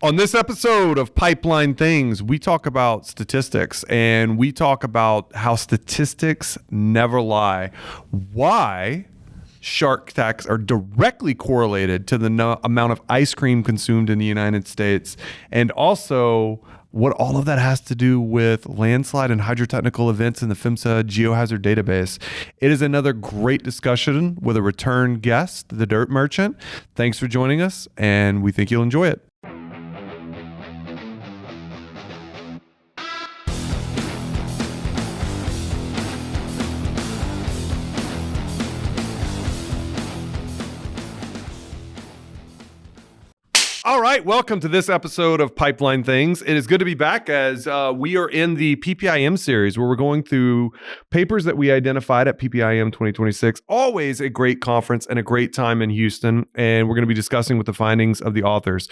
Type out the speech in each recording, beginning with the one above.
On this episode of Pipeline Things, we talk about statistics, and we talk about how statistics never lie. Why shark attacks are directly correlated to the amount of ice cream consumed in the United States, and also what all of that has to do with landslide and hydrotechnical events in the PHMSA Geohazard database. It is another great discussion with a return guest, the Dirt Merchant. Thanks for joining us, and we think you'll enjoy it. All right, welcome to this episode of Pipeline Things. It is good to be back as we are in the PPIM series where we're going through papers that we identified at PPIM 2026. Always a great conference and a great time in Houston, and we're going to be discussing with the findings of the authors.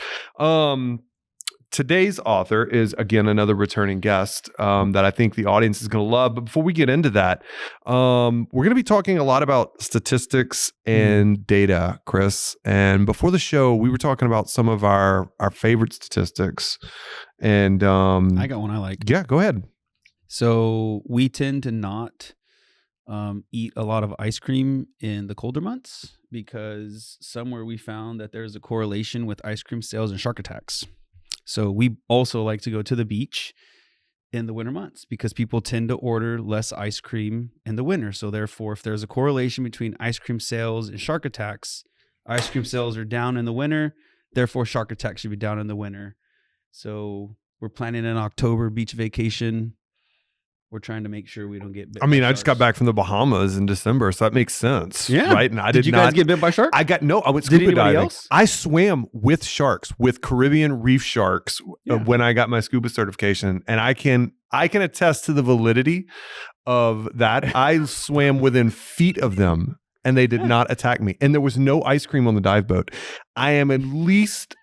Today's author is, again, another returning guest that I think the audience is going to love. But before we get into that, we're going to be talking a lot about statistics and data, Chris. And before the show, we were talking about some of our favorite statistics. And I got one I like. Yeah, go ahead. So we tend to not eat a lot of ice cream in the colder months because somewhere we found that there's a correlation with ice cream sales and shark attacks. So we also like to go to the beach in the winter months because people tend to order less ice cream in the winter. So therefore, if there's a correlation between ice cream sales and shark attacks, ice cream sales are down in the winter. Therefore, shark attacks should be down in the winter. So we're planning an October beach vacation. We're trying to make sure we don't get bit. I just got back from the Bahamas in December, so that makes sense. Yeah. Right. And did you guys get bit by sharks? I went scuba diving. Else? I swam with sharks, with Caribbean reef sharks when I got my scuba certification. And I can attest to the validity of that. I swam within feet of them and they did not attack me. And there was no ice cream on the dive boat. I am at least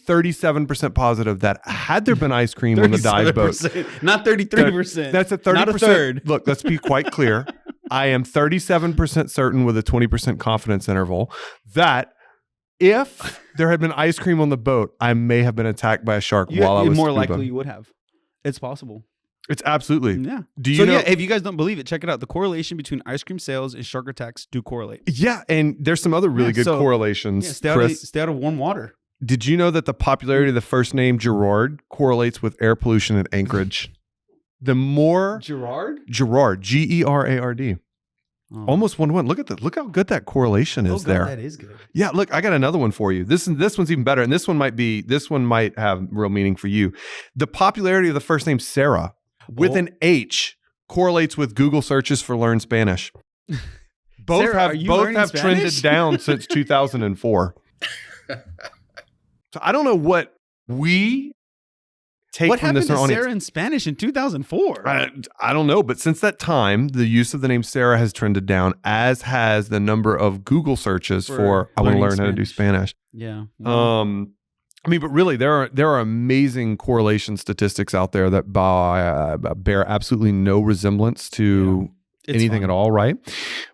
37% positive that had there been ice cream on the dive boat, not 33%. That's a 30%. Not a third. Look, let's be quite clear. I am 37% certain with a 20% confidence interval that if there had been ice cream on the boat, I may have been attacked by a shark while I was more scuba. Likely you would have. It's possible. It's absolutely. Yeah. Do you know? If you guys don't believe it, check it out. The correlation between ice cream sales and shark attacks do correlate. Yeah, and there's some other really good correlations. Yeah, stay out of warm water. Did you know that the popularity of the first name Gerard correlates with air pollution in Anchorage? The more Gerard, Gerard. Almost 1-1. Look at that. Look how good that correlation is there. That is good. Yeah, look, I got another one for you. This one's even better, and this one might have real meaning for you. The popularity of the first name Sarah with an H correlates with Google searches for learn Spanish. Both Sarah, have trended down since 2004. So I don't know what we take from this in our audience. What happened to Sarah in Spanish in 2004? I don't know, but since that time, the use of the name Sarah has trended down, as has the number of Google searches for I want to learn how to do Spanish. Yeah. But really, there are amazing correlation statistics out there that bear absolutely no resemblance to anything at all, right?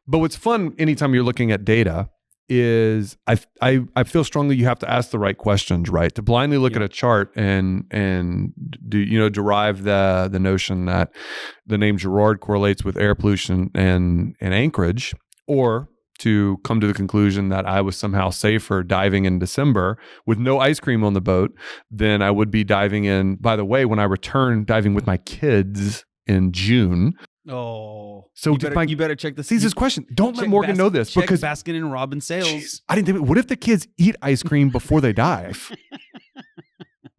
But what's fun anytime you're looking at data is I feel strongly you have to ask the right questions, right? To blindly look at a chart and derive the notion that the name Gerard correlates with air pollution and Anchorage, or to come to the conclusion that I was somehow safer diving in December with no ice cream on the boat than I would be diving in, by the way, when I return diving with my kids in June. Oh, so you better check this. See, this question. Don't let Morgan know this because Baskin and Robbins sales. I didn't think. What if the kids eat ice cream before they dive?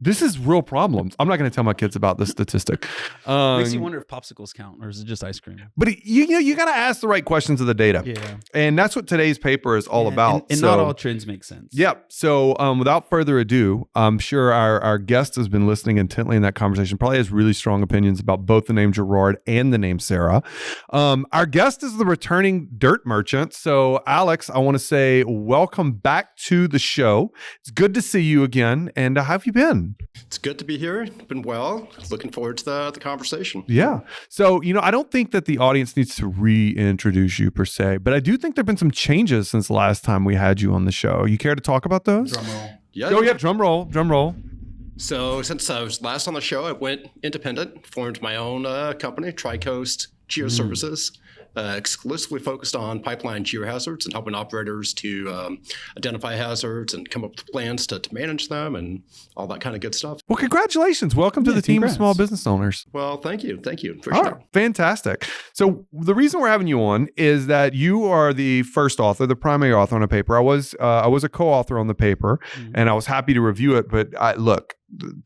This is real problems. I'm not going to tell my kids about this statistic. Makes you wonder if popsicles count or is it just ice cream? But you got to ask the right questions of the data. Yeah. And that's what today's paper is all about. And not all trends make sense. Yep. So without further ado, I'm sure our guest has been listening intently in that conversation, probably has really strong opinions about both the name Gerard and the name Sarah. Our guest is the returning Dirt Merchant. So Alix, I want to say welcome back to the show. It's good to see you again. And how have you been? It's good to be here. Been well. Looking forward to the conversation. Yeah. So, I don't think that the audience needs to reintroduce you per se, but I do think there have been some changes since the last time we had you on the show. You care to talk about those? Drum roll. Yeah. Oh, yeah. Drum roll. So since I was last on the show, I went independent, formed my own company, Tri-Coast Geoservices, exclusively focused on pipeline geohazards and helping operators to identify hazards and come up with plans to manage them and all that kind of good stuff. Well, congratulations. Welcome to the team of congrats. small business owners. Well, thank you. Appreciate All right, fantastic. So the reason we're having you on is that you are the first author, the primary author on a paper. I was a co-author on the paper, and I was happy to review it. But look,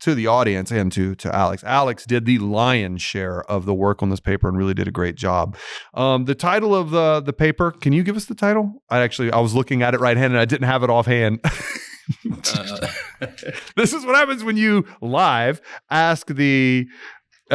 to the audience and to Alix. Alix did the lion's share of the work on this paper and really did a great job. The title of the paper, can you give us the title? I was looking at it right-handed and I didn't have it offhand. This is what happens when you live ask the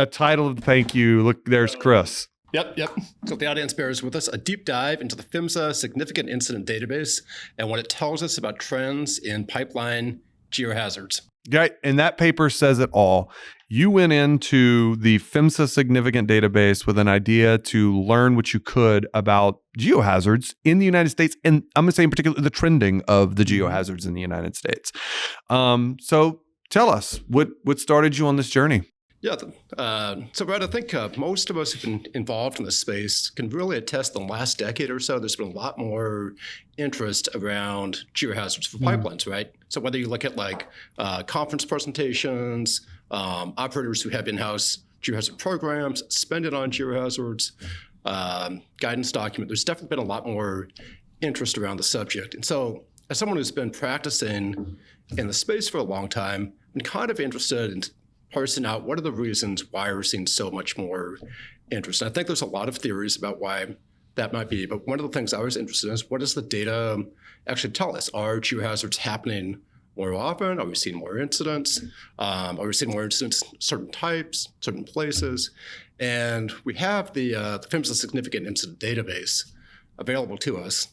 title of the thank you. Look, there's Chris. Yep. So the audience bears with us, a deep dive into the PHMSA Significant Incident Database and what it tells us about trends in pipeline geohazards. Right, and that paper says it all. You went into the PHMSA Significant Database with an idea to learn what you could about geohazards in the United States, and I'm going to say in particular the trending of the geohazards in the United States. So tell us, what started you on this journey? Yeah, so Brad, I think most of us who've been involved in this space can really attest in the last decade or so, there's been a lot more interest around geohazards for pipelines, right? So whether you look at like conference presentations, operators who have in-house geohazard programs, spend it on geohazards, guidance document, there's definitely been a lot more interest around the subject. And so as someone who's been practicing in the space for a long time, I'm kind of interested in parsing out what are the reasons why we're seeing so much more interest. And I think there's a lot of theories about why that might be, but one of the things I was interested in is what does the data actually tell us? Are geohazards happening more often? Are we seeing more incidents? Are we seeing more incidents, certain types, certain places? And we have the PHMSA Significant Incident Database available to us.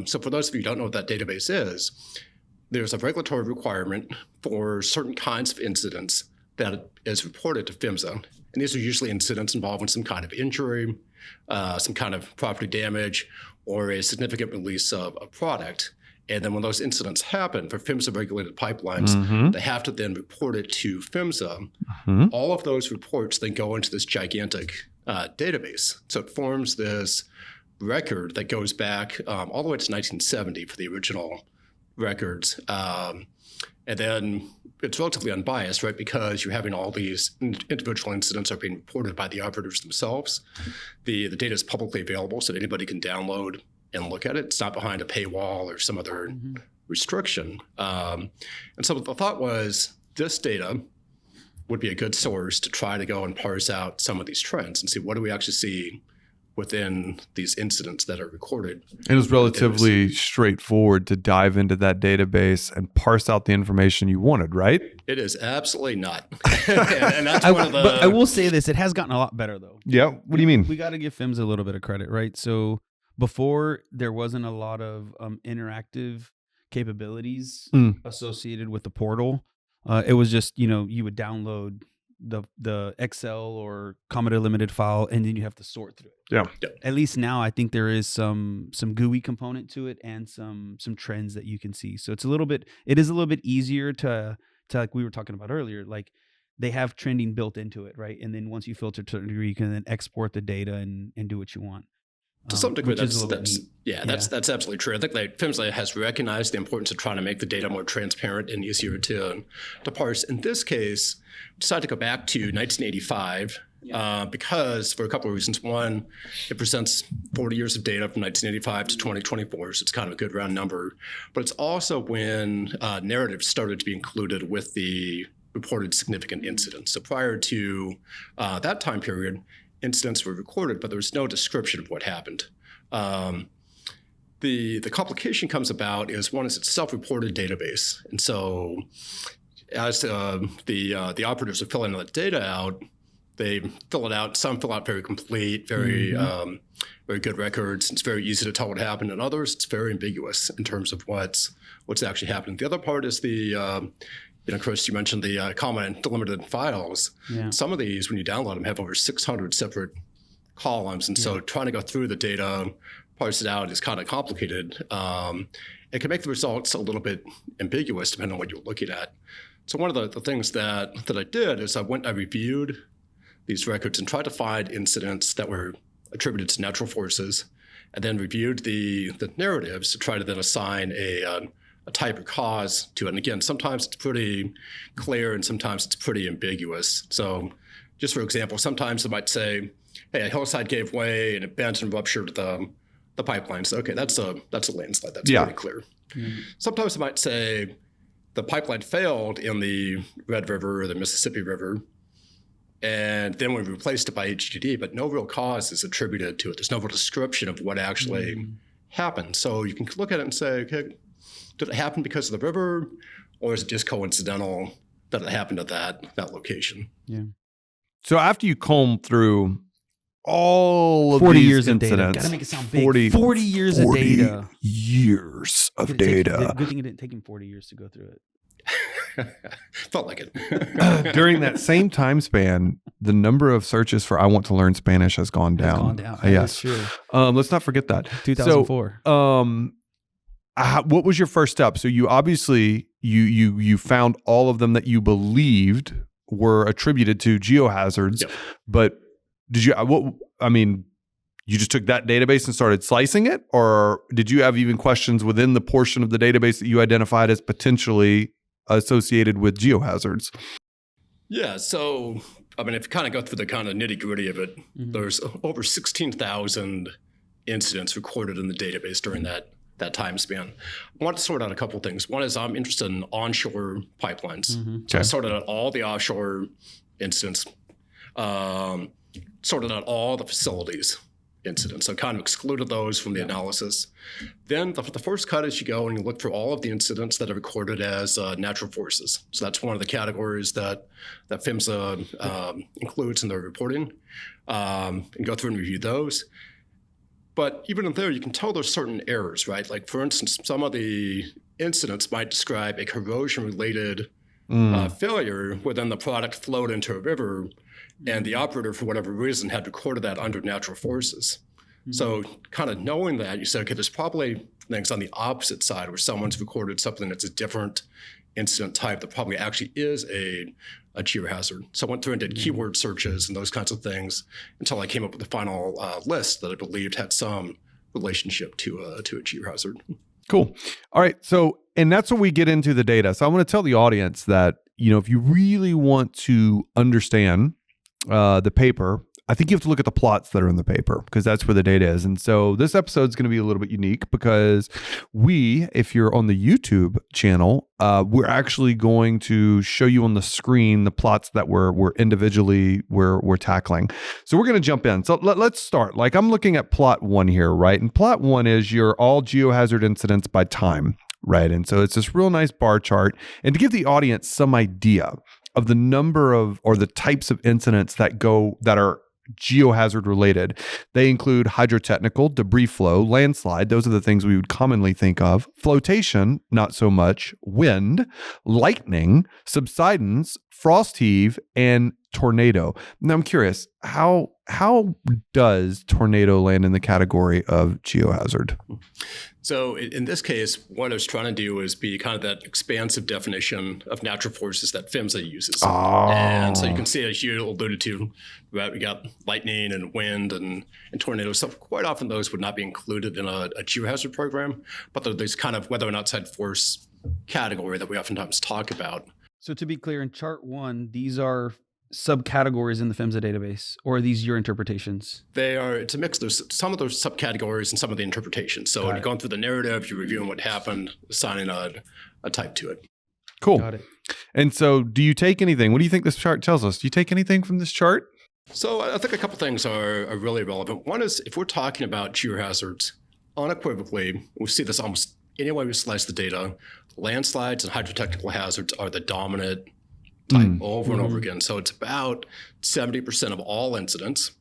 So for those of you who don't know what that database is, there's a regulatory requirement for certain kinds of incidents that is reported to PHMSA. And these are usually incidents involving some kind of injury, some kind of property damage, or a significant release of a product. And then when those incidents happen for PHMSA-regulated pipelines, they have to then report it to PHMSA. All of those reports then go into this gigantic database. So it forms this record that goes back all the way to 1970 for the original records. And then it's relatively unbiased, right? Because you're having all these individual incidents are being reported by the operators themselves. The data is publicly available, so that anybody can download and look at it. It's not behind a paywall or some other restriction. And so the thought was this data would be a good source to try to go and parse out some of these trends and see what do we actually see within these incidents that are recorded. It was relatively straightforward to dive into that database and parse out the information you wanted, right? It is absolutely not. and that's one of the... But I will say this, it has gotten a lot better though. Yeah, what do you mean? We got to give PHMSA a little bit of credit, right? So before there wasn't a lot of interactive capabilities associated with the portal. It was just, you would download the Excel or Commodore Limited file, and then you have to sort through it. Yeah. At least now, I think there is some GUI component to it and some trends that you can see. So it is a little bit easier to like we were talking about earlier, like they have trending built into it, right? And then once you filter to a degree, you can then export the data and do what you want. To some degree, that's absolutely true. I think that PHMSA has recognized the importance of trying to make the data more transparent and easier to parse. In this case, we decided to go back to 1985 because for a couple of reasons. One, it presents 40 years of data from 1985 to 2024, so it's kind of a good round number. But it's also when narratives started to be included with the reported significant incidents. So prior to that time period, incidents were recorded, but there was no description of what happened. The complication comes about is one is it's self-reported database, and so as the operators are filling the data out, they fill it out. Some fill out very complete, very good records. It's very easy to tell what happened, and others it's very ambiguous in terms of what's actually happening. The other part is the Chris, you mentioned the common and delimited files. Yeah. Some of these, when you download them, have over 600 separate columns. And so trying to go through the data, parse it out is kind of complicated. It can make the results a little bit ambiguous depending on what you're looking at. So one of the things that I did is I reviewed these records and tried to find incidents that were attributed to natural forces, and then reviewed the narratives to try to then assign a type or cause to it. And again, sometimes it's pretty clear and sometimes it's pretty ambiguous. So just for example, sometimes it might say, hey, a hillside gave way and it bent and ruptured the pipeline. So okay, that's a landslide. That's pretty clear. Mm-hmm. Sometimes it might say the pipeline failed in the Red River or the Mississippi River, and then we replaced it by HDD, but no real cause is attributed to it. There's no real description of what actually happened. So you can look at it and say, okay, did it happen because of the river, or is it just coincidental that it happened at that location? Yeah. So after you comb through all of 40 these years incidents, of data. Gotta make it sound big. 40 years of data. Years of data. Good thing it didn't take him 40 years to go through it. Felt like it. During that same time span, the number of searches for "I want to learn Spanish" has gone down. It's gone down. Yes, That's true. Let's not forget that. 2004. So, what was your first step? So you obviously you found all of them that you believed were attributed to geohazards, Yep. but did you? You just took that database and started slicing it, or did you have even questions within the portion of the database that you identified as potentially associated with geohazards? Yeah, so if you kind of go through the kind of nitty gritty of it, there's over 16,000 incidents recorded in the database during that time span. I want to sort out a couple of things. One is I'm interested in onshore pipelines. So I sorted out all the offshore incidents, sorted out all the facilities incidents. So kind of excluded those from the analysis. Then the first cut is you go and you look for all of the incidents that are recorded as natural forces. So that's one of the categories that PHMSA includes in their reporting, and go through and review those. But even in there, you can tell there's certain errors, right? Like for instance, some of the incidents might describe a corrosion-related failure where then the product flowed into a river, and the operator, for whatever reason, had recorded that under natural forces. So kind of knowing that, you say, okay, there's probably things on the opposite side where someone's recorded something that's a different incident type that probably actually is a geohazard. So I went through and did keyword searches and those kinds of things until I came up with the final list that I believed had some relationship to a geohazard. Cool. All right. So, and that's when we get into the data. So I want to tell the audience that, if you really want to understand the paper, I think you have to look at the plots that are in the paper because that's where the data is. And so this episode is going to be a little bit unique because if you're on the YouTube channel, we're actually going to show you on the screen the plots that we're individually we're tackling. So we're going to jump in. So let's start. Like I'm looking at plot 1 here, right? And plot 1 is your all geohazard incidents by time, right? And so it's this real nice bar chart. And to give the audience some idea of the number of or the types of incidents that are geohazard related. They include hydrotechnical, debris flow, landslide. Those are the things we would commonly think of. Flotation, not so much. Wind, lightning, subsidence, frost heave, and tornado. Now I'm curious, how does tornado land in the category of geohazard? So in this case, what I was trying to do is be kind of that expansive definition of natural forces that PHMSA uses. And so you can see, as you alluded to, right, we got lightning and wind and tornadoes. So quite often those would not be included in a geohazard program, but there's kind of weather and outside force category that we oftentimes talk about. So to be clear, in chart 1, these are subcategories in the PHMSA database, or are these your interpretations? It's a mix. There's some of those subcategories and some of the interpretations. So when you're going through the narrative, you're reviewing what happened, assigning a type to it. Cool. Got it. And so do you take anything? What do you think this chart tells us? Do you take anything from this chart? So I think a couple things are really relevant. One is if we're talking about geohazards, unequivocally, we see this almost any way we slice the data, landslides and hydrotechnical hazards are the dominant type over and over again. So it's about 70% of all incidents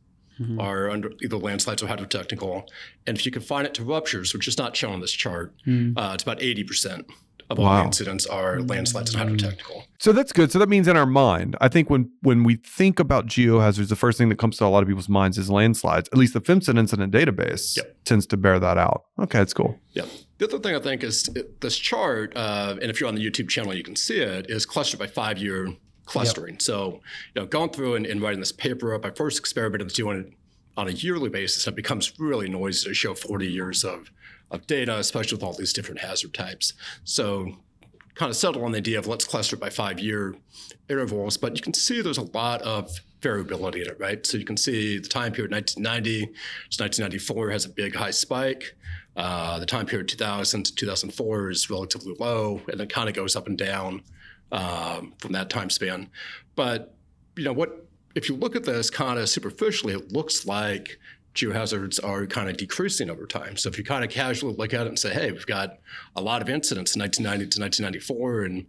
are under either landslides or hydrotechnical. And if you confine it to ruptures, which is not shown on this chart, it's about 80% of all the incidents are landslides and hydrotechnical. So that's good. So that means in our mind, I think when we think about geohazards, the first thing that comes to a lot of people's minds is landslides. At least the FORME incident database tends to bear that out. Okay, that's cool. Yeah. The other thing I think is this chart, and if you're on the YouTube channel, you can see it, is clustered by 5-year clustering. So, going through and writing this paper up, I first experimented with doing it on a yearly basis, and it becomes really noisy to show 40 years of data, especially with all these different hazard types. So kind of settle on the idea of let's cluster it by 5-year intervals, but you can see there's a lot of variability in it, right? So you can see the time period 1990 to 1994 has a big high spike. The time period 2000 to 2004 is relatively low, and it kind of goes up and down from that time span. But if you look at this kind of superficially, it looks like geohazards are kind of decreasing over time. So if you kind of casually look at it and say, hey, we've got a lot of incidents in 1990 to 1994, and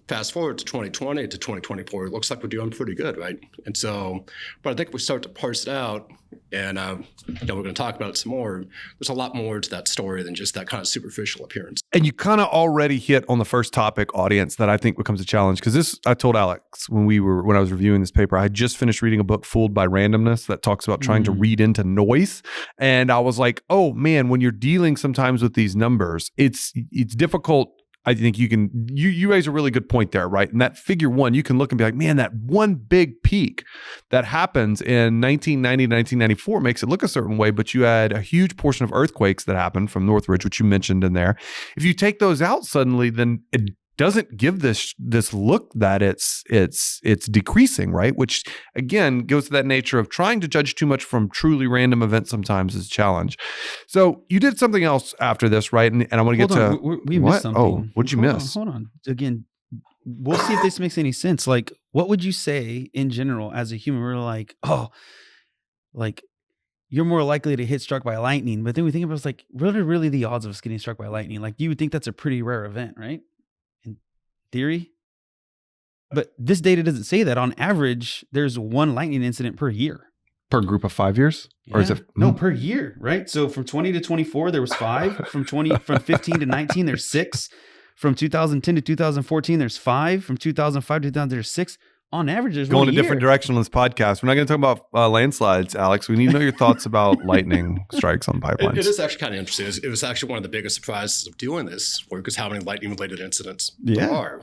fast forward to 2020 to 2024, it looks like we're doing pretty good, right? And so, but I think if we start to parse it out, and we're going to talk about it some more, there's a lot more to that story than just that kind of superficial appearance. And you kind of already hit on the first topic, audience, that I think becomes a challenge. Because this, I told Alix when I was reviewing this paper, I had just finished reading a book, Fooled by Randomness, that talks about trying to read into noise. And I was like, oh man, when you're dealing sometimes with these numbers, it's difficult. I think you raise a really good point there, right? And that figure 1, you can look and be like, man, that one big peak that happens in 1990 to 1994 makes it look a certain way, but you had a huge portion of earthquakes that happened from Northridge, which you mentioned in there. If you take those out suddenly, then it doesn't give this look that it's decreasing, right? Which again goes to that nature of trying to judge too much from truly random events sometimes is a challenge. So you did something else after this, right? And I want to get to we missed something. Oh, what did you miss? Hold on. Again, we'll see if this makes any sense. Like, what would you say in general as a human? We're like, you're more likely to get struck by lightning. But then we think about it's like, what are really the odds of us getting struck by lightning? Like, you would think that's a pretty rare event, right? Theory. But this data doesn't say that. On average, there's one lightning incident per year. Per group of 5 years? Yeah. Or is it no, per year, right? So from 20 to 24, there was 5. From 15 to 19, there's 6. From 2010 to 2014, there's 5. From 2005 to 2000, there's 6. On average, there's going one a different direction on this podcast. We're not going to talk about landslides, Alix. We need to know your thoughts about lightning strikes on pipelines. It is actually kind of interesting. It was actually one of the biggest surprises of doing this work is how many lightning-related incidents there are.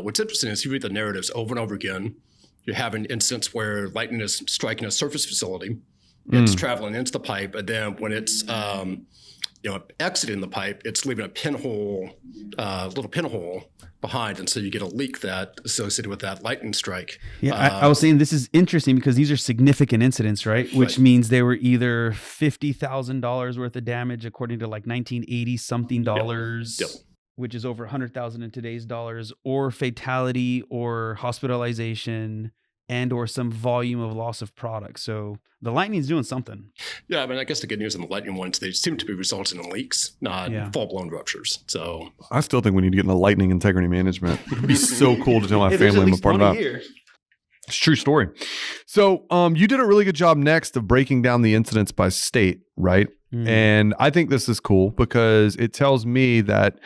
What's interesting is you read the narratives over and over again. You're having incidents where lightning is striking a surface facility. It's traveling into the pipe, and then when it's exiting the pipe, it's leaving a little pinhole behind, and so you get a leak that associated with that lightning strike. Yeah, I was saying this is interesting because these are significant incidents, right? Which means they were either $50,000 worth of damage according to like 1980 something dollars, which is over 100,000 in today's dollars, or fatality or hospitalization and or some volume of loss of product. So the lightning's doing something. Yeah, I mean, I guess the good news on the lightning ones, they seem to be resulting in leaks, not full-blown ruptures. So I still think we need to get into lightning integrity management. It'd be so cool to tell my family I'm a part of that. It's a true story. So you did a really good job next of breaking down the incidents by state, right? And I think this is cool because it tells me that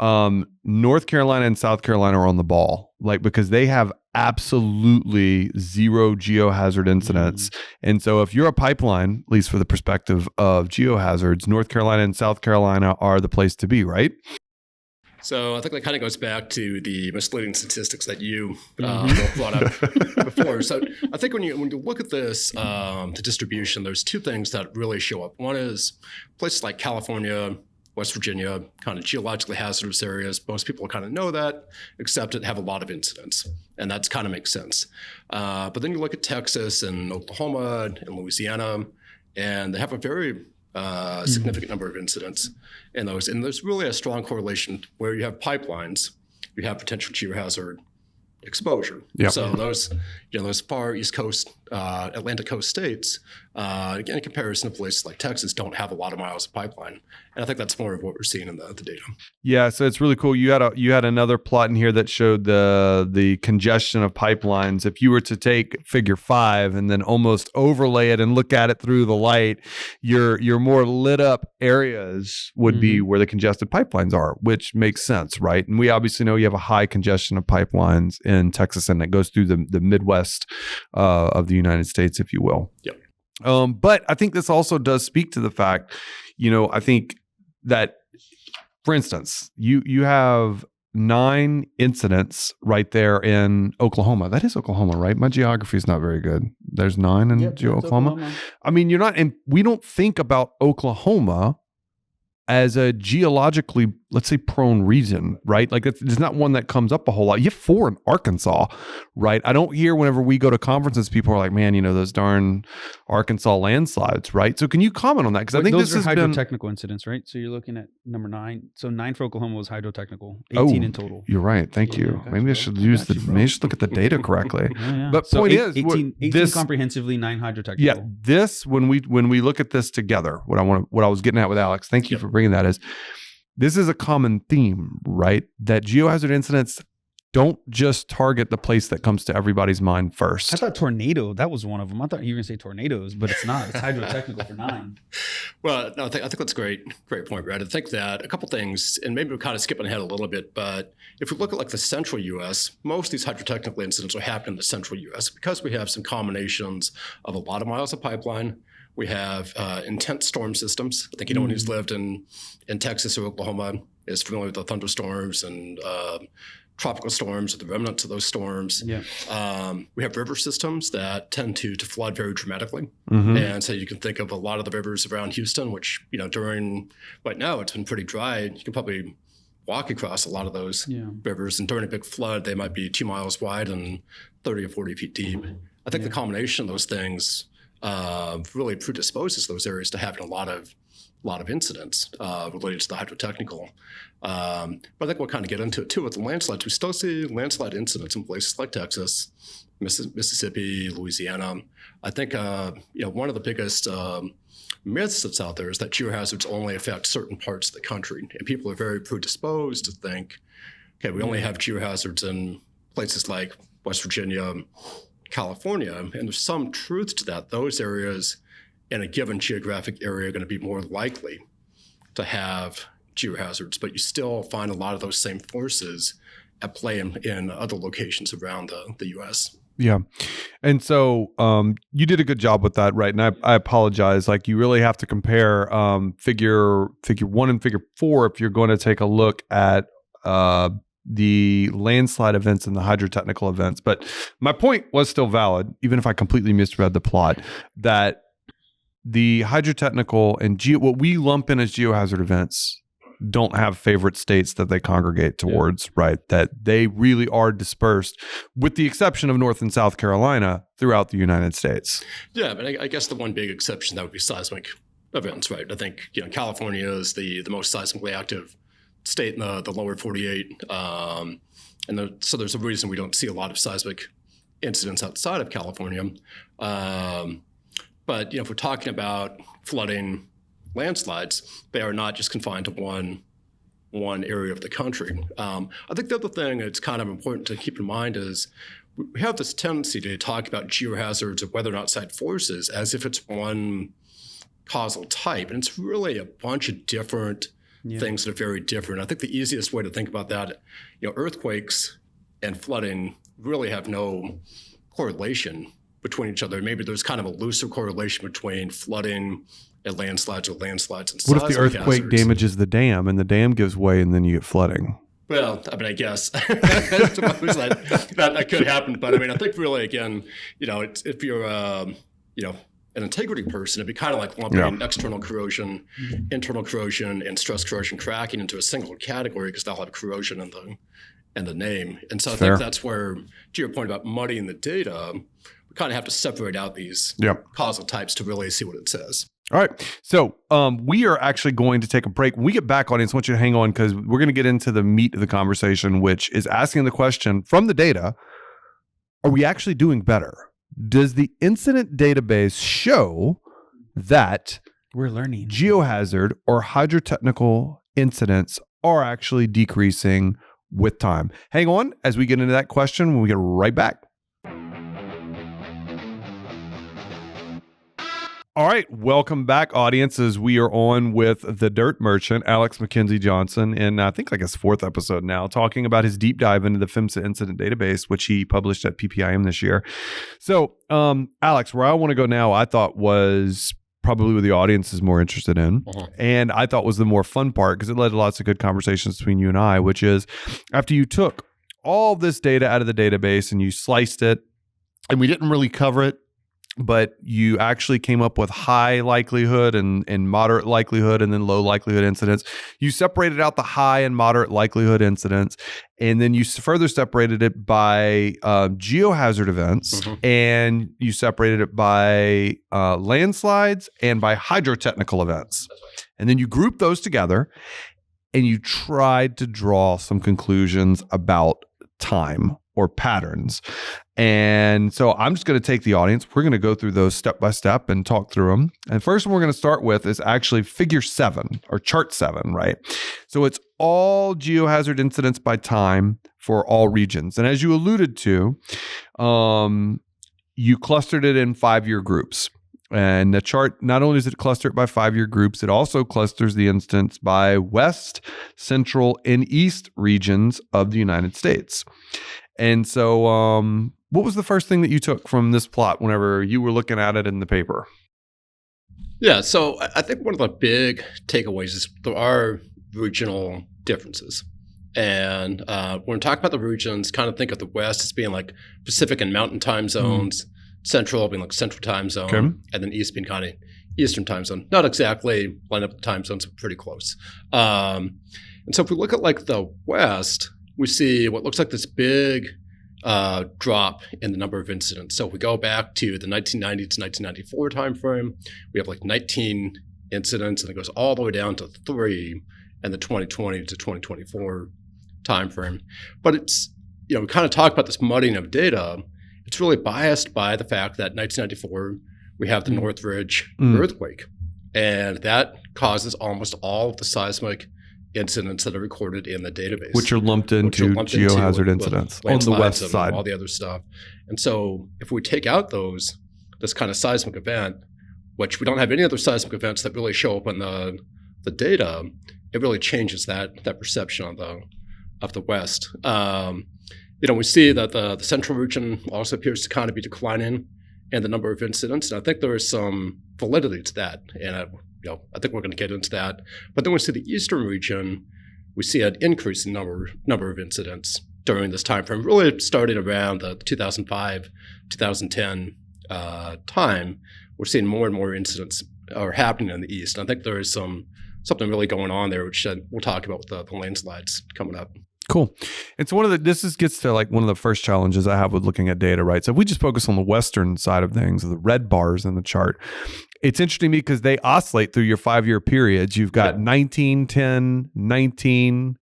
North Carolina and South Carolina are on the ball, because they have absolutely zero geohazard incidents. And so if you're a pipeline, at least for the perspective of geohazards, North Carolina and South Carolina are the place to be, right? So I think that kind of goes back to the misleading statistics that you brought up before. So I think when you look at this, the distribution, there's 2 things that really show up. One is places like California, West Virginia, kind of geologically hazardous areas. Most people kind of know that, accept it, have a lot of incidents. And that kind of makes sense. But then you look at Texas and Oklahoma and Louisiana, and they have a very significant number of incidents in those. And there's really a strong correlation where you have pipelines, you have potential geohazard exposure. Yep. So those far East Coast, Atlantic coast states, again, in comparison to places like Texas, don't have a lot of miles of pipeline. And I think that's more of what we're seeing in the data. Yeah, so it's really cool. You had another plot in here that showed the congestion of pipelines. If you were to take figure 5 and then almost overlay it and look at it through the light, your more lit up areas would be where the congested pipelines are, which makes sense, right? And we obviously know you have a high congestion of pipelines in Texas, and it goes through the Midwest of the United States, if you will. Yep. But I think this also does speak to the fact, I think that, for instance, you have 9 incidents right there in Oklahoma. That is Oklahoma, right? My geography is not very good. There's 9 in Oklahoma. I mean, we don't think about Oklahoma as a geologically, let's say, prone region, right? Like it's not one that comes up a whole lot. You have 4 in Arkansas, right? I don't hear whenever we go to conferences, people are like, man, those darn Arkansas landslides, right? So can you comment on that? Because I think those this are has been hydrotechnical incidents, right? So you're looking at number 9. So 9 for Oklahoma was hydrotechnical, 18 in total. You're right. Thank you. Maybe I should maybe I should look at the data correctly. Yeah. But so point 18 comprehensively, 9 hydrotechnical. Yeah, this when we look at this together, what I was getting at with Alix, thank you for bringing that, is this is a common theme, right? That geohazard incidents don't just target the place that comes to everybody's mind first. I thought tornado, that was one of them. I thought you were going to say tornadoes, but it's not. It's hydrotechnical for 9. Well, no, I think that's a great point, Brad. I think that a couple things, and maybe we're kind of skipping ahead a little bit, but if we look at like the central U.S., most of these hydrotechnical incidents are happening in the central U.S. because we have some combinations of a lot of miles of pipeline. We have intense storm systems. I think anyone who's lived in Texas or Oklahoma is familiar with the thunderstorms and tropical storms, or the remnants of those storms. Yeah. We have river systems that tend to flood very dramatically. Mm-hmm. And so you can think of a lot of the rivers around Houston, which, right now it's been pretty dry. You can probably walk across a lot of those rivers. And during a big flood, they might be 2 miles wide and 30 or 40 feet deep. I think the combination of those things really predisposes those areas to having a lot of incidents related to the hydrotechnical. But I think we'll kind of get into it too with the landslides. We still see landslide incidents in places like Texas, Mississippi, Louisiana. I think one of the biggest myths that's out there is that geohazards only affect certain parts of the country, and people are very predisposed to think, okay, we only have geohazards in places like West Virginia, California, and there's some truth to that. Those areas in a given geographic area are going to be more likely to have geohazards, but you still find a lot of those same forces at play in other locations around the U.S. Yeah. And so you did a good job with that, right? And I apologize. Like, you really have to compare figure 1 and figure 4 if you're going to take a look at the landslide events and the hydrotechnical events. But my point was still valid, even if I completely misread the plot, that the hydrotechnical and what we lump in as geohazard events don't have favorite states that they congregate towards, right? That they really are dispersed, with the exception of North and South Carolina, throughout the United States. Yeah, but I guess the one big exception, that would be seismic events, right? I think California is the most seismically active state in the lower 48. So there's a reason we don't see a lot of seismic incidents outside of California. But if we're talking about flooding, landslides, they are not just confined to one area of the country. I think the other thing that's kind of important to keep in mind is we have this tendency to talk about geohazards or weather outside forces as if it's one causal type, and it's really a bunch of different things that are very different. I think the easiest way to think about that, earthquakes and flooding really have no correlation between each other. Maybe there's kind of a looser correlation between flooding and landslides, or landslides and what if the earthquake hazards damages the dam and the dam gives way and then you get flooding? Well, I guess I suppose that could happen. But I think really, again, if you're an integrity person, it'd be kind of like lumping external corrosion, internal corrosion, and stress corrosion cracking into a single category, because they'll have corrosion in the name. And so I think that's where, to your point about muddying the data, we kind of have to separate out these causal types to really see what it says. All right. So we are actually going to take a break. When we get back, audience, I want you to hang on, because we're going to get into the meat of the conversation, which is asking the question from the data, are we actually doing better? Does the incident database show that We're learning. geohazard or hydrotechnical incidents are actually decreasing with time? Hang on as we get into that question when we get right back. All right, welcome back, audiences. We are on with the Dirt Merchant, Alix McKenzie-Johnson, in I think like his 4th episode now, talking about his deep dive into the PHMSA incident database, which he published at PPIM this year. So, Alix, where I want to go now, I thought was probably what the audience is more interested in, and I thought was the more fun part because it led to lots of good conversations between you and I, which is after you took all this data out of the database and you sliced it, and we didn't really cover it, but you actually came up with high likelihood and moderate likelihood and then low likelihood incidents. You separated out the high and moderate likelihood incidents, and then you further separated it by geohazard events, and you separated it by landslides and by hydrotechnical events. And then you grouped those together, and you tried to draw some conclusions about time or patterns. And so I'm just going to take the audience. We're going to go through those step by step and talk through them. And first one we're going to start with is actually figure 7 or chart 7, right? So it's all geohazard incidents by time for all regions. And as you alluded to, you clustered it in 5-year groups. And the chart, not only does it cluster it by 5-year groups, it also clusters the instance by west, central, and east regions of the United States. And so what was the first thing that you took from this plot whenever you were looking at it in the paper? Yeah, so I think one of the big takeaways is there are regional differences. And when we talk about the regions, kind of think of the West as being like Pacific and Mountain time zones, Central being like Central time zone, and then East being kind of Eastern time zone. Not exactly line up the time zones, but pretty close. And so if we look at like the West, we see what looks like this big drop in the number of incidents. So if we go back to the 1990 to 1994 timeframe, we have like 19 incidents, and it goes all the way down to 3 in the 2020 to 2024 timeframe. But it's, we kind of talk about this muddying of data. It's really biased by the fact that 1994, we have the Northridge earthquake, and that causes almost all of the seismic incidents that are recorded in the database, which are lumped into geohazard incidents on the west side, all the other stuff. And so if we take out this kind of seismic event, which we don't have any other seismic events that really show up on the data, it really changes that perception of the West. We see that the central region also appears to kind of be declining in the number of incidents, and I think there is some validity to that. And I think we're going to get into that. But then we see the eastern region, we see an increase in number of incidents during this time frame, really starting around the 2005, 2010 time. We're seeing more and more incidents are happening in the east. And I think there is something really going on there, which we'll talk about with the landslides coming up. Cool. It's gets to like one of the first challenges I have with looking at data, right? So if we just focus on the western side of things, the red bars in the chart, it's interesting to me because they oscillate through your 5-year periods. You've got 19, 10, 19,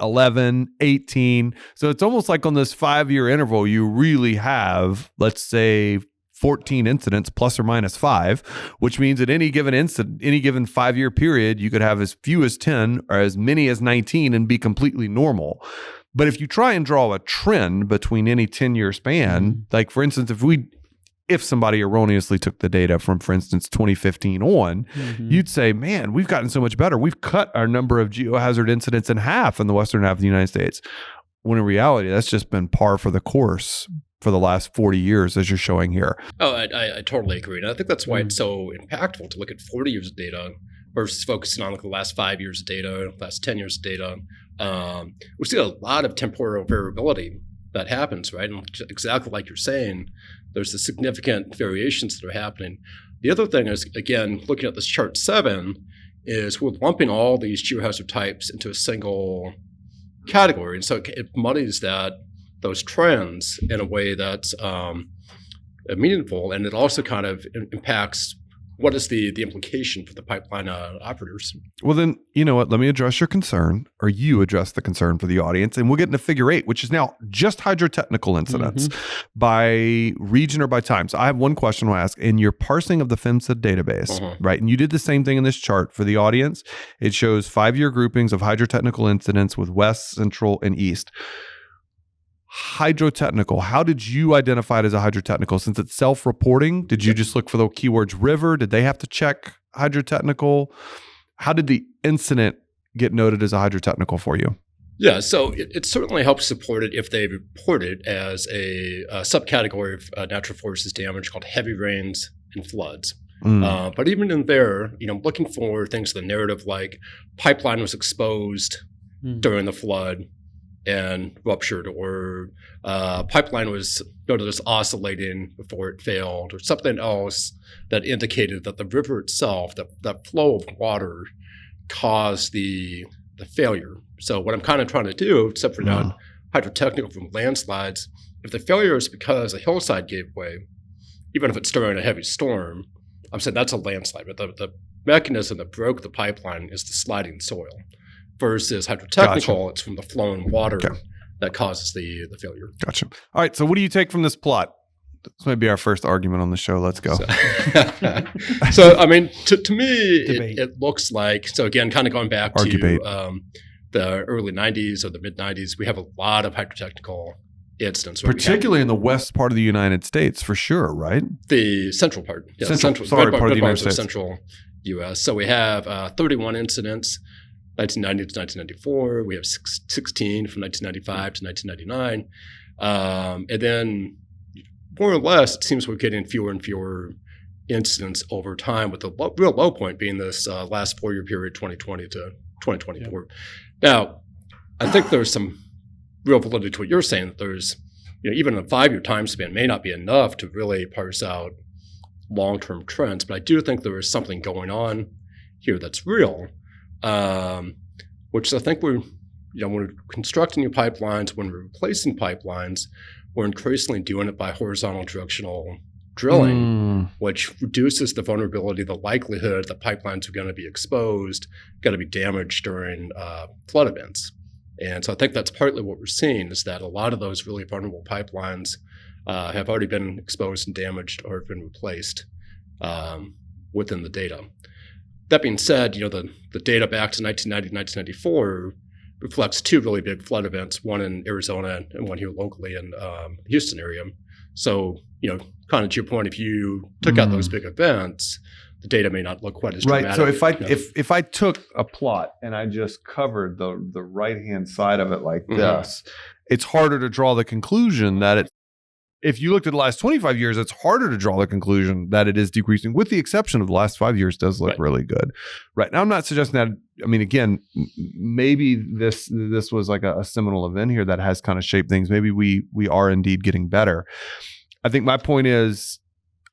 11, 18. So it's almost like on this 5-year interval, you really have, let's say, 14 incidents plus or minus 5, which means at any given 5-year period, you could have as few as 10 or as many as 19 and be completely normal. But if you try and draw a trend between any 10-year span, like for instance, if somebody erroneously took the data from, for instance, 2015 on, you'd say, man, we've gotten so much better. We've cut our number of geohazard incidents in half in the western half of the United States. When in reality, that's just been par for the course for the last 40 years, as you're showing here. Oh, I totally agree. And I think that's why it's so impactful to look at 40 years of data versus focusing on like the last 5 years of data, last 10 years of data. We see a lot of temporal variability that happens, right? And exactly like you're saying, there's the significant variations that are happening. The other thing is, again, looking at this chart 7, is we're lumping all these geohazard types into a single category. And so it muddies those trends in a way that's meaningful, and it also kind of impacts what is the implication for the pipeline operators? Well, then, you know what? Let me address your concern, or you address the concern for the audience, and we'll get into figure 8, which is now just hydrotechnical incidents by region or by time. So I have one question I'll ask. In your parsing of the FMSA database, right, and you did the same thing in this chart for the audience, it shows 5-year groupings of hydrotechnical incidents with west, central, and east. Hydrotechnical, how did you identify it as a hydrotechnical? Since it's self-reporting, did you just look for the keywords river? Did they have to check hydrotechnical? How did the incident get noted as a hydrotechnical for you? Yeah, so it certainly helps support it if they report it as a subcategory of natural forces damage called heavy rains and floods. But even in there, looking for things in the narrative like pipeline was exposed during the flood and ruptured, or pipeline was noted as oscillating before it failed, or something else that indicated that the river itself, that flow of water, caused the failure. So what I'm kind of trying to do, except for not hydrotechnical from landslides, if the failure is because a hillside gave way, even if it's during a heavy storm, I'm saying that's a landslide. But the mechanism that broke the pipeline is the sliding soil. Versus hydrotechnical, it's from the flowing water that causes the failure. Gotcha. All right. So what do you take from this plot? This might be our first argument on the show. Let's go. So I mean, to me, it looks like, so again, kind of going back to the early 90s or the mid 90s, we have a lot of hydrotechnical incidents. Right? Particularly in the west part of the United States, for sure, right? The central part. Yeah, central part of the United States. Central U.S. So we have 31 incidents. 1990 to 1994, we have 16 from 1995 to 1999. And then more or less, it seems we're getting fewer and fewer incidents over time, with the real low point being this last 4-year period, 2020 to 2024. Yeah. Now, I think there's some real validity to what you're saying, that there's, even a 5-year time span may not be enough to really parse out long-term trends, but I do think there is something going on here that's real. Which I think when we're constructing new pipelines, when we're replacing pipelines, we're increasingly doing it by horizontal directional drilling, which reduces the vulnerability, the likelihood that pipelines are going to be exposed, going to be damaged during flood events. And so I think that's partly what we're seeing, is that a lot of those really vulnerable pipelines have already been exposed and damaged or have been replaced within the data. That being said, the data back to 1990 to 1994 reflects 2 really big flood events, one in Arizona and one here locally in the Houston area. So, kind of to your point, if you took out those big events, the data may not look quite as dramatic. Right. So if I took a plot and I just covered the right-hand side of it like this, it's harder to draw the conclusion that if you looked at the last 25 years, it's harder to draw the conclusion that it is decreasing, with the exception of the last 5 years does look really good. Right. Now, I'm not suggesting that, again, maybe this was like a seminal event here that has kind of shaped things. Maybe we are indeed getting better. I think my point is,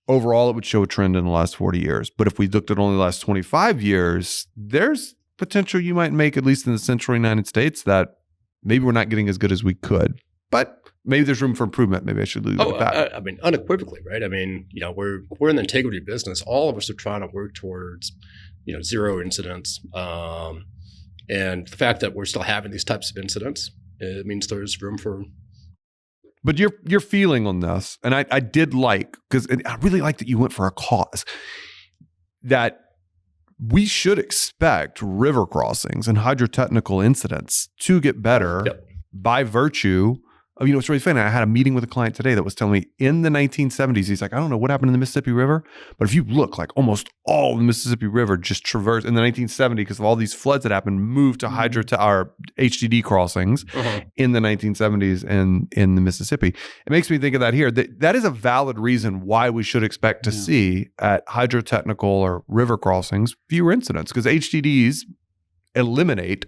overall, it would show a trend in the last 40 years. But if we looked at only the last 25 years, there's potential you might make, at least in the central United States, that maybe we're not getting as good as we could. But maybe there's room for improvement. Maybe I should leave it at that. Unequivocally, right? We're in the integrity business. All of us are trying to work towards, 0 incidents. And the fact that we're still having these types of incidents, it means there's room for. But your feeling on this, and I did like, because I really like that you went for a cause, that we should expect river crossings and hydrotechnical incidents to get better by virtue of, it's really funny. I had a meeting with a client today that was telling me in the 1970s, he's like, I don't know what happened in the Mississippi River, but if you look, like almost all of the Mississippi River just traversed in the 1970s, because of all these floods that happened, moved to our HDD crossings in the 1970s and in the Mississippi. It makes me think of that here. That is a valid reason why we should expect to see at hydrotechnical or river crossings fewer incidents, because HDDs eliminate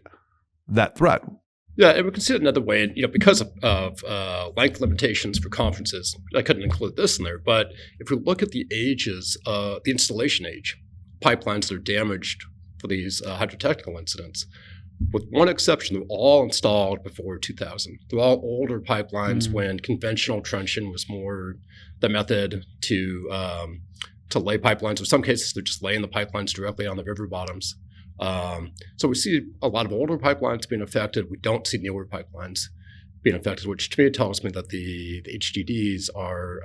that threat. Yeah, and we can see it another way, because of length limitations for conferences. I couldn't include this in there, but if we look at the ages, the installation age, pipelines that are damaged for these hydrotechnical incidents, with one exception, they're all installed before 2000. They're all older pipelines when conventional trenching was more the method to lay pipelines. In some cases, they're just laying the pipelines directly on the river bottoms. So we see a lot of older pipelines being affected. We don't see newer pipelines being affected, which to me tells me that the HDDs are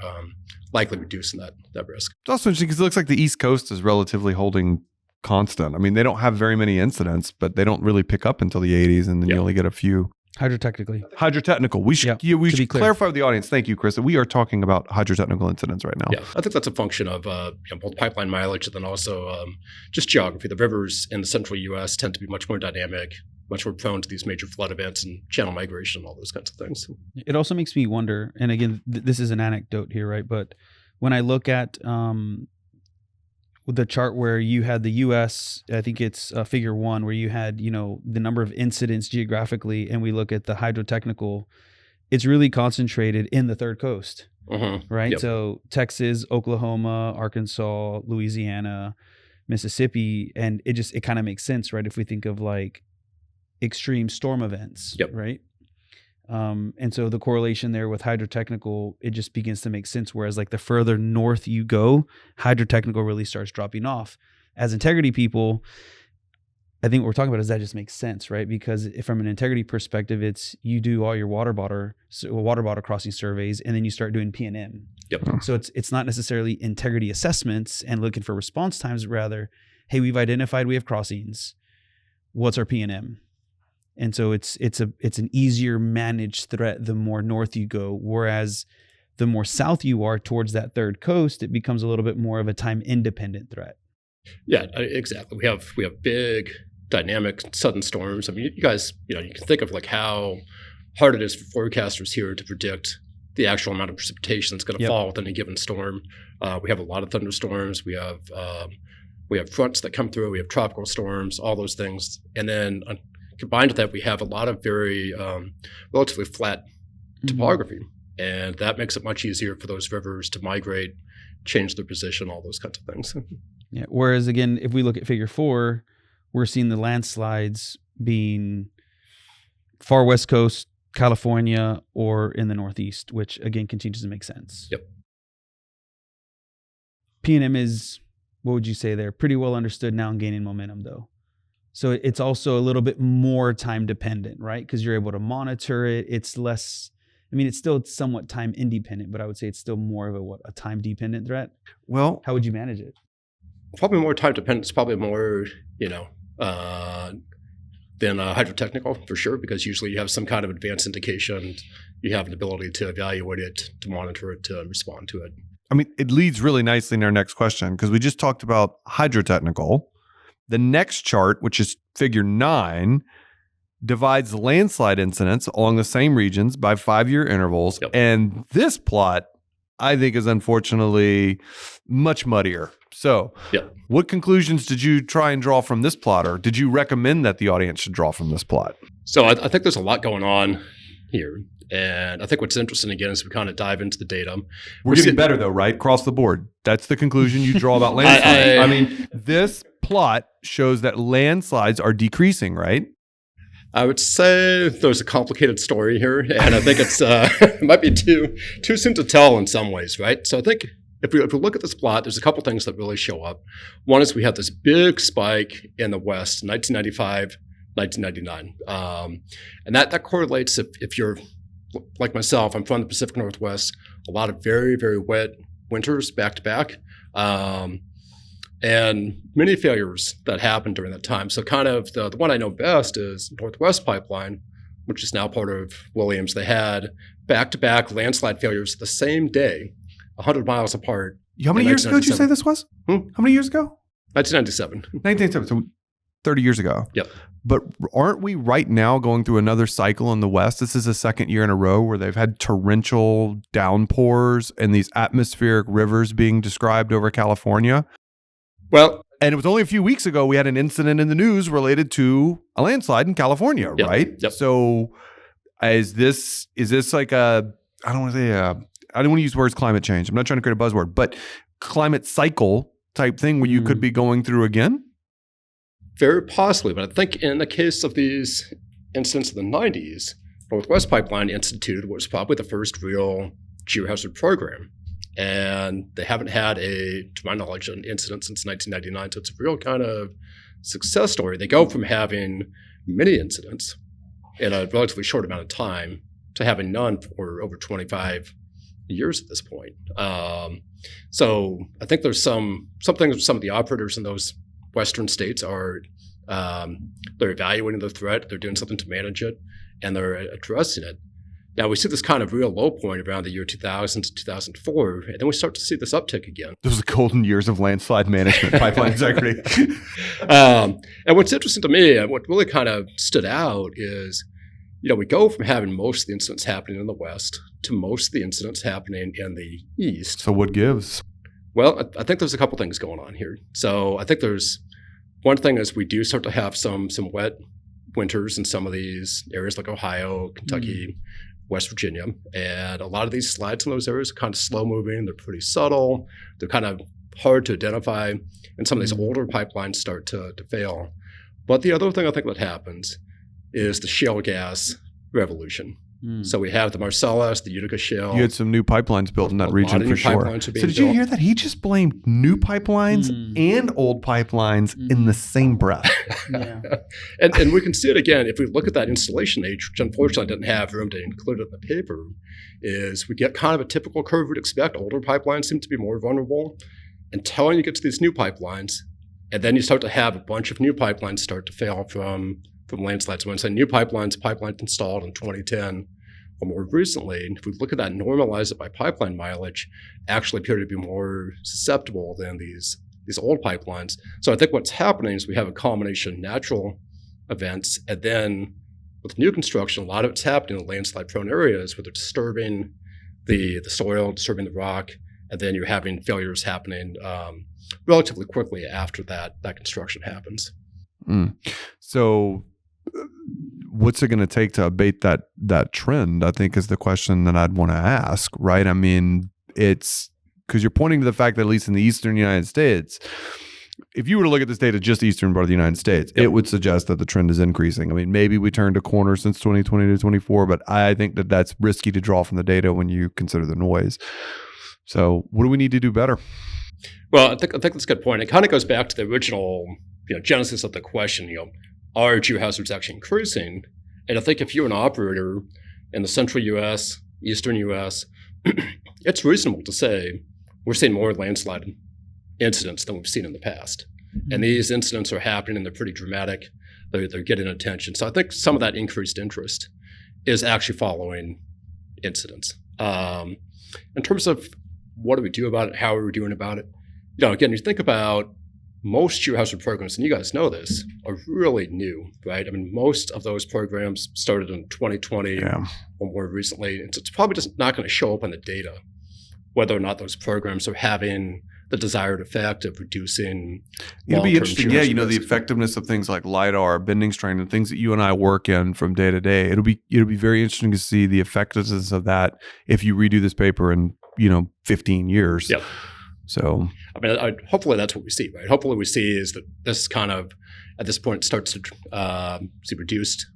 likely reducing that risk. It's also interesting because it looks like the East Coast is relatively holding constant. I mean, they don't have very many incidents, but they don't really pick up until the 80s, and then you only get a few. Hydrotechnical. We should clarify with the audience. Thank you, Chris. That we are talking about hydrotechnical incidents right now. Yeah, I think that's a function of both pipeline mileage and then also just geography. The rivers in the central U.S. tend to be much more dynamic, much more prone to these major flood events and channel migration and all those kinds of things. It also makes me wonder, and again, this is an anecdote here, right? But when I look at the chart where you had the U.S., I think it's figure 1, where you had, the number of incidents geographically, and we look at the hydrotechnical, it's really concentrated in the third coast, right? Yep. So Texas, Oklahoma, Arkansas, Louisiana, Mississippi, and it kind of makes sense, right? If we think of like extreme storm events, right? And so the correlation there with hydrotechnical, it just begins to make sense. Whereas like the further north you go, hydrotechnical really starts dropping off. As integrity people, I think what we're talking about is that just makes sense, right? Because if from an integrity perspective, it's you do all your water bottle crossing surveys, and then you start doing P&M. Yep. So it's not necessarily integrity assessments and looking for response times, rather, hey, we've identified we have crossings. What's our P&M? And so it's an easier managed threat the more north you go, whereas the more south you are towards that third coast, it becomes a little bit more of a time independent threat. Yeah, exactly. We have big dynamic sudden storms. I mean, you guys, you can think of like how hard it is for forecasters here to predict the actual amount of precipitation that's going to fall within a given storm. We have a lot of thunderstorms. We have fronts that come through. We have tropical storms, all those things, and then combined with that, we have a lot of very relatively flat topography, and that makes it much easier for those rivers to migrate, change their position, all those kinds of things. Yeah. Whereas again, if we look at figure 4, we're seeing the landslides being far west coast, California, or in the Northeast, which again continues to make sense. Yep. P&M is, what would you say there? Pretty well understood now and gaining momentum though. So it's also a little bit more time dependent, right? Because you're able to monitor it. It's less, it's still somewhat time independent, but I would say it's still more of a time dependent threat. Well, how would you manage it? Probably more time dependent. It's probably more, than hydrotechnical for sure, because usually you have some kind of advanced indication. You have an ability to evaluate it, to monitor it, to respond to it. It leads really nicely in our next question, because we just talked about hydrotechnical. The next chart, which is figure 9, divides landslide incidents along the same regions by 5-year intervals. Yep. And this plot, I think, is unfortunately much muddier. So what conclusions did you try and draw from this plot, or did you recommend that the audience should draw from this plot? So I think there's a lot going on here. And I think what's interesting, again, is we kind of dive into the data. We're getting better, though, right? Across the board. That's the conclusion you draw about landslides. This plot shows that landslides are decreasing, right? I would say there's a complicated story here, and I think it might be too soon to tell in some ways, right? So I think if we look at this plot, there's a couple things that really show up. One is we have this big spike in the West, 1995, 1999. And that correlates if you're like myself, I'm from the Pacific Northwest, a lot of very, very wet winters back to back, and many failures that happened during that time. So kind of the one I know best is Northwest Pipeline, which is now part of Williams. They had back-to-back landslide failures the same day, 100 miles apart. How many years ago did you say this was? How many years ago? 1997. 1997, so 30 years ago. Yep. But aren't we right now going through another cycle in the West? This is the second year in a row where they've had torrential downpours and these atmospheric rivers being described over California. Well, and it was only a few weeks ago we had an incident in the news related to a landslide in California, right? Yep. So is this like I don't want to use the words climate change. I'm not trying to create a buzzword, but climate cycle type thing where you could be going through again? Very possibly, but I think in the case of these incidents in the 90s, Northwest Pipeline instituted what was probably the first real geohazard program. And they haven't had to my knowledge, an incident since 1999. So it's a real kind of success story. They go from having many incidents in a relatively short amount of time to having none for over 25 years at this point. So I think there's some things some of the operators in those Western states are, they're evaluating the threat, they're doing something to manage it, and they're addressing it. Now we see this kind of real low point around the year 2000 to 2004, and then we start to see this uptick again. Those are the golden years of landslide management, pipeline integrity. And what's interesting to me, and what really kind of stood out is, we go from having most of the incidents happening in the West to most of the incidents happening in the East. So what gives? Well, I think there's a couple things going on here. So I think there's one thing is we do start to have some wet winters in some of these areas like Ohio, Kentucky, West Virginia. And a lot of these slides in those areas are kind of slow moving. They're pretty subtle. They're kind of hard to identify. And some of these older pipelines start to fail. But the other thing I think that happens is the shale gas revolution. So we have the Marcellus, the Utica Shale. You had some new pipelines built in that region for sure. So did you hear that? He just blamed new pipelines and old pipelines in the same breath. Yeah. And we can see it again if we look at that installation age, which unfortunately I didn't have room to include it in the paper, is we get kind of a typical curve we'd expect. Older pipelines seem to be more vulnerable until you get to these new pipelines. And then you start to have a bunch of new pipelines start to fail from landslides. When I say new pipelines installed in 2010 or more recently, and if we look at that and normalize it by pipeline mileage, actually appear to be more susceptible than these old pipelines. So I think what's happening is we have a combination of natural events, and then with new construction, a lot of it's happening in landslide-prone areas where they're disturbing the soil, disturbing the rock, and then you're having failures happening relatively quickly after that construction happens. So what's it going to take to abate that trend, I think is the question that I'd want to ask, right? I mean, it's because you're pointing to the fact that at least in the eastern United States, if you were to look at this data, just the eastern part of the United States, it would suggest that the trend is increasing. I mean, maybe we turned a corner since 2020 to 24, but I think that that's risky to draw from the data when you consider the noise. So what do we need to do better? Well, I think that's a good point. It kind of goes back to the original genesis of the question, are geohazards actually increasing? And I think if you're an operator in the central U.S., eastern U.S., it's reasonable to say we're seeing more landslide incidents than we've seen in the past. And these incidents are happening and they're pretty dramatic. They're getting attention. So I think some of that increased interest is actually following incidents. In terms of what do we do about it, how are we doing about it? Again, you think about most geohazard programs, and you guys know this, are really new, right? I mean, most of those programs started in 2020 or more recently. And so it's probably just not going to show up in the data whether or not those programs are having the desired effect of reducing. It'll be interesting. Yeah, the effectiveness of things like LiDAR, bending strain, and things that you and I work in from day to day. It'll be very interesting to see the effectiveness of that if you redo this paper in 15 years. Yep. So, I mean, hopefully that's what we see, right? Hopefully we see is that this kind of, at this point, starts to see reduced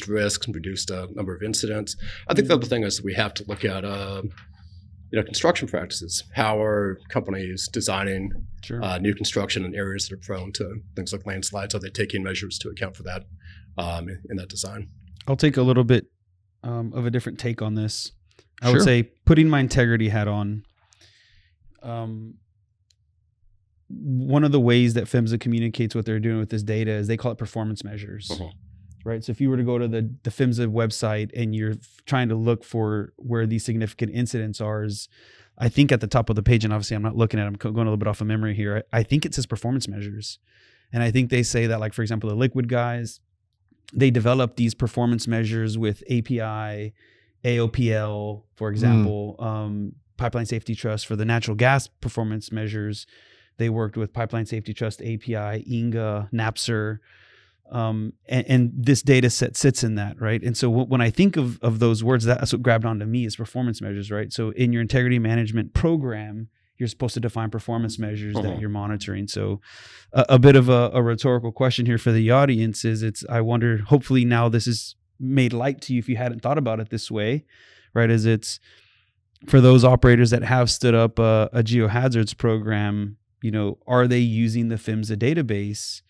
risks and reduced number of incidents. I think the other thing is we have to look at, construction practices. How are companies designing new construction in areas that are prone to things like landslides? Are they taking measures to account for that in that design? I'll take a little bit of a different take on this. I would say putting my integrity hat on. One of the ways that PHMSA communicates what they're doing with this data is they call it performance measures, right? So if you were to go to the PHMSA website and you're trying to look for where these significant incidents are, I think at the top of the page, and obviously I'm not looking at it, I'm going a little bit off of memory here. I think it says performance measures. And I think they say that, like, for example, the liquid guys, they develop these performance measures with API, AOPL, for example, Pipeline Safety Trust. For the natural gas performance measures, they worked with Pipeline Safety Trust, API, INGA, NAPSR, and this data set sits in that, right? And so when I think of those words, that's what grabbed onto me is performance measures, right? So in your integrity management program, you're supposed to define performance measures that you're monitoring. So a bit of a rhetorical question here for the audience is I wonder, hopefully now this is made light to you if you hadn't thought about it this way, right? for those operators that have stood up a geohazards program, are they using the PHMSA database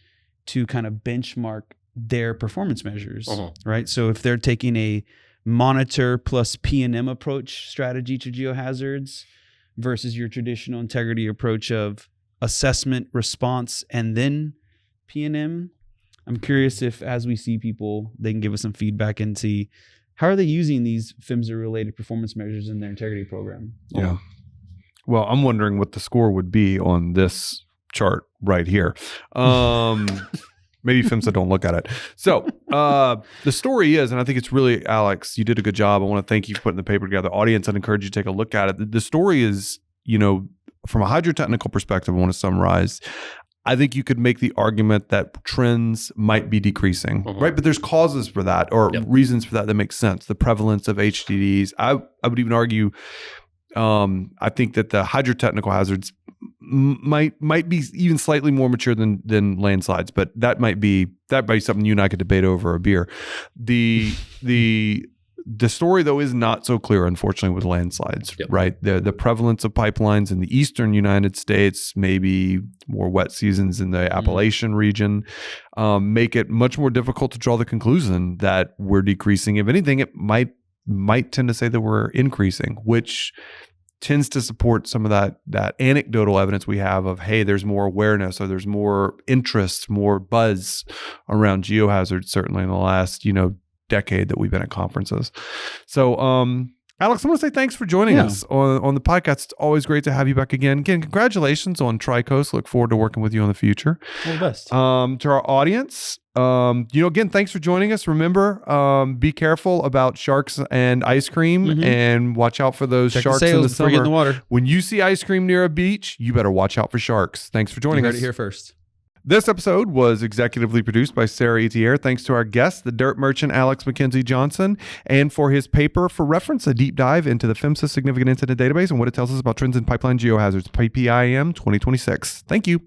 to kind of benchmark their performance measures, right? So if they're taking a monitor plus P&M approach strategy to geohazards versus your traditional integrity approach of assessment, response, and then P&M, I'm curious if, as we see people, they can give us some feedback and see how are they using these PHMSA-related performance measures in their integrity program. Yeah. Well, I'm wondering what the score would be on this chart right here. Maybe PHMSA don't look at it. So the story is, and I think it's really, Alix, you did a good job. I want to thank you for putting the paper together. Audience, I'd encourage you to take a look at it. The story is, from a hydrotechnical perspective, I want to summarize. I think you could make the argument that trends might be decreasing, right? But there's causes for that or reasons for that make sense. The prevalence of HDDs. I would even argue, I think that the hydrotechnical hazards might be even slightly more mature than landslides, but that might be something you and I could debate over a beer. The story, though, is not so clear, unfortunately, with landslides, right? The prevalence of pipelines in the eastern United States, maybe more wet seasons in the Appalachian region, make it much more difficult to draw the conclusion that we're decreasing. If anything, it might tend to say that we're increasing, which tends to support some of that anecdotal evidence we have of, hey, there's more awareness or there's more interest, more buzz around geohazards, certainly in the last, decade that we've been at conferences. So, Alix, I want to say thanks for joining us on the podcast. It's always great to have you back again. Again, congratulations on Tri-Coast. Look forward to working with you in the future. All the best. To our audience, again, thanks for joining us. Remember, be careful about sharks and ice cream and watch out for those sharks in the summer. Get in the water. When you see ice cream near a beach, you better watch out for sharks. Thanks for joining us. You heard it here first. This episode was executively produced by Sarah Etier. Thanks to our guest, the dirt merchant Alix McKenzie-Johnson, and for his paper for reference, a deep dive into the PHMSA Significant Incident Database and what it tells us about trends in pipeline geohazards, PPIM 2026. Thank you.